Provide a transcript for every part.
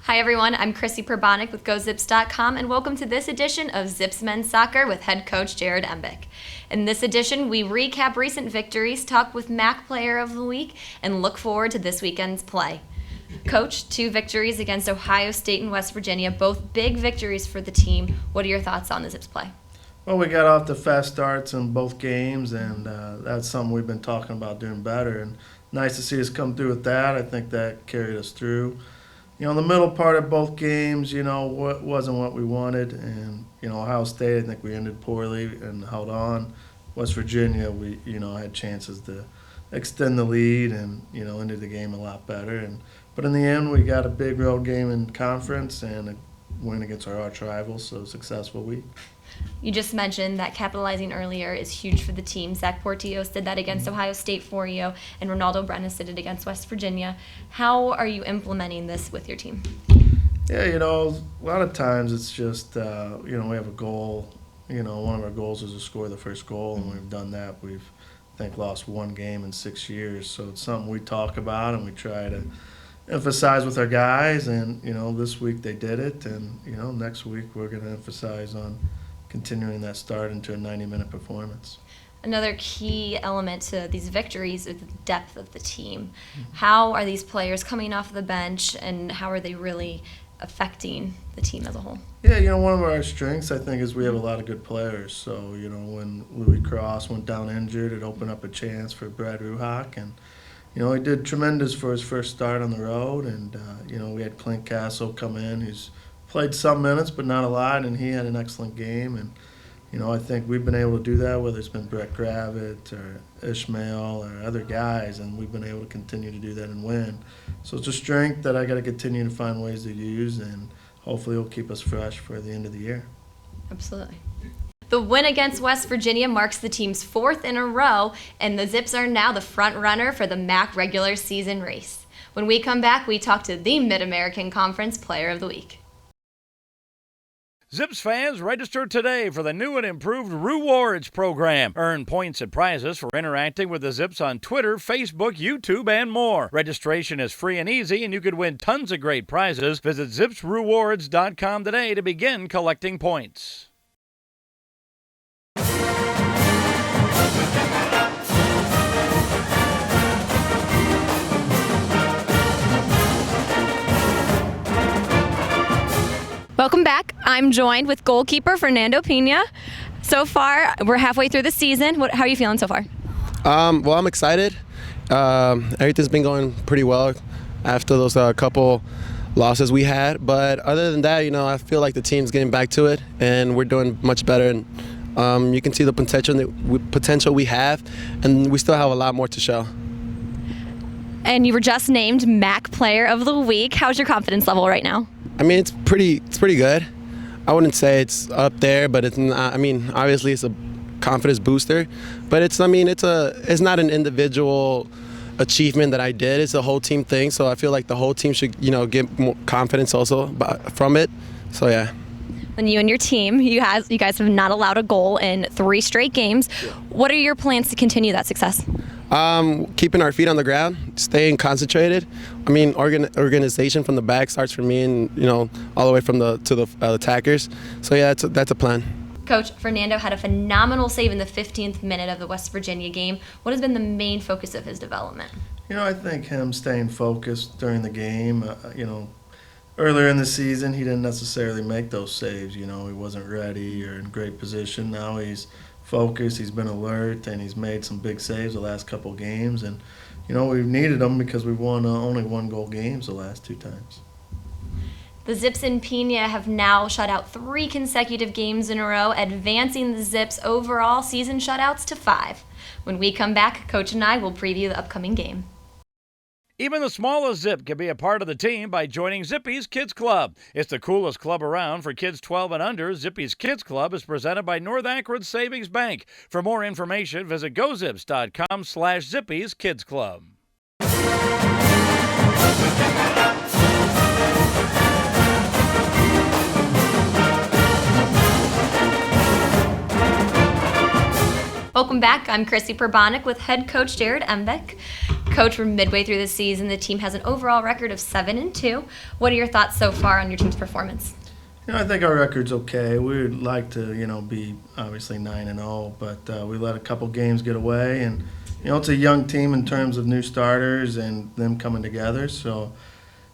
Hi everyone, I'm Chrissy Prebonick with GoZips.com and welcome to this edition of Zips Men's Soccer with head coach Jared Embick. In this edition, we recap recent victories, talk with MAC Player of the Week, and look forward to this weekend's play. Coach, 2 victories against Ohio State and West Virginia, both big victories for the team. What are your thoughts on the Zips play? Well, we got off to fast starts in both games, and that's something we've been talking about doing better. And nice to see us come through with that. I think that carried us through. The middle part of both games, wasn't what we wanted. And, Ohio State, I think we ended poorly and held on. West Virginia, we, had chances to extend the lead and, ended the game a lot better. But in the end, we got a big road game in conference and a win against our arch rivals, so a successful week. You just mentioned that capitalizing earlier is huge for the team. Zach Portillos did that against Ohio State for you, and Ronaldo Brenes did it against West Virginia. How are you implementing this with your team? Yeah, a lot of times it's just, we have a goal. One of our goals is to score the first goal, and we've done that. We've, I think, lost 1 game in 6 years. So it's something we talk about and we try to emphasize with our guys. And, this week they did it. And, next week we're going to emphasize on continuing that start into a 90-minute performance. Another key element to these victories is the depth of the team. How are these players coming off the bench, and how are they really affecting the team as a whole? Yeah, one of our strengths, I think, is we have a lot of good players. So, when Louis Cross went down injured, it opened up a chance for Brad Ruhak. And, he did tremendous for his first start on the road. And, we had Clint Castle come in, who's played some minutes, but not a lot, and he had an excellent game. And, I think we've been able to do that, whether it's been Brett Gravett or Ishmael or other guys, and we've been able to continue to do that and win. So it's a strength that I got to continue to find ways to use, and hopefully it'll keep us fresh for the end of the year. Absolutely. The win against West Virginia marks the team's 4th in a row, and the Zips are now the front runner for the MAC regular season race. When we come back, we talk to the Mid-American Conference Player of the Week. Zips fans, register today for the new and improved Rewards program. Earn points and prizes for interacting with the Zips on Twitter, Facebook, YouTube, and more. Registration is free and easy, and you could win tons of great prizes. Visit ZipsRewards.com today to begin collecting points. Welcome back. I'm joined with goalkeeper Fernando Pena. So far, we're halfway through the season. How are you feeling so far? Well, I'm excited. Everything's been going pretty well after those couple losses we had. But other than that, I feel like the team's getting back to it, and we're doing much better. And you can see the potential we have, and we still have a lot more to show. And you were just named MAC Player of the Week. How's your confidence level right now? I mean, it's pretty good. I wouldn't say it's up there, but it's not. I mean, obviously it's a confidence booster, but it's not an individual achievement that I did. It's a whole team thing. So I feel like the whole team should, get more confidence also from it. So yeah. And you and your team, you guys have not allowed a goal in 3 straight games. What are your plans to continue that success? Keeping our feet on the ground, staying concentrated. I mean, organization from the back starts for me, and all the way from to the attackers. So yeah, that's a plan. Coach, Fernando had a phenomenal save in the 15th minute of the West Virginia game. What has been the main focus of his development? I think him staying focused during the game. Earlier in the season, he didn't necessarily make those saves. He wasn't ready or in great position. Now he's focused, he's been alert, and he's made some big saves the last couple games. And, we've needed him because we've won only 1-goal games the last 2 times. The Zips and Pena have now shut out 3 consecutive games in a row, advancing the Zips' overall season shutouts to 5. When we come back, Coach and I will preview the upcoming game. Even the smallest Zip can be a part of the team by joining Zippy's Kids Club. It's the coolest club around for kids 12 and under. Zippy's Kids Club is presented by North Akron Savings Bank. For more information, visit gozips.com/Zippy's Kids Club. Welcome back. I'm Chrissy Prebonick with head coach Jared Embick. Coach, we're midway through the season. The team has an overall record of 7-2. What are your thoughts so far on your team's performance? I think our record's okay. We'd like to, be obviously 9-0, but we let a couple games get away, and it's a young team in terms of new starters and them coming together. So,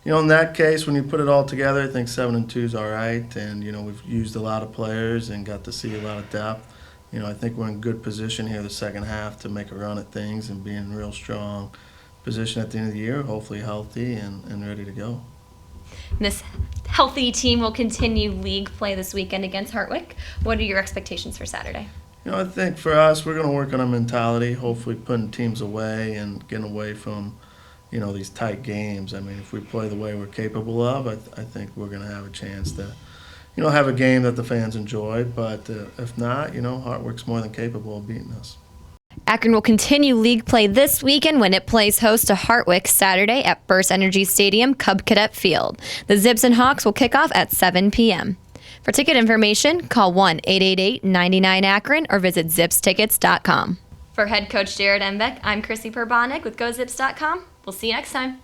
in that case, when you put it all together, I think 7-2 is all right, and we've used a lot of players and got to see a lot of depth. I think we're in good position here the second half to make a run at things and be in real strong position at the end of the year, hopefully healthy and ready to go. This healthy team will continue league play this weekend against Hartwick. What are your expectations for Saturday? I think for us, we're going to work on our mentality, hopefully putting teams away and getting away from, these tight games. I mean, if we play the way we're capable of, I think we're going to have a chance to, have a game that the fans enjoy. But if not, Hartwick's more than capable of beating us. Akron will continue league play this weekend when it plays host to Hartwick Saturday at First Energy Stadium, Cub Cadet Field. The Zips and Hawks will kick off at 7 p.m. For ticket information, call 1-888-99-AKRON or visit zipstickets.com. For head coach Jared Embick, I'm Chrissy Prebonick with GoZips.com. We'll see you next time.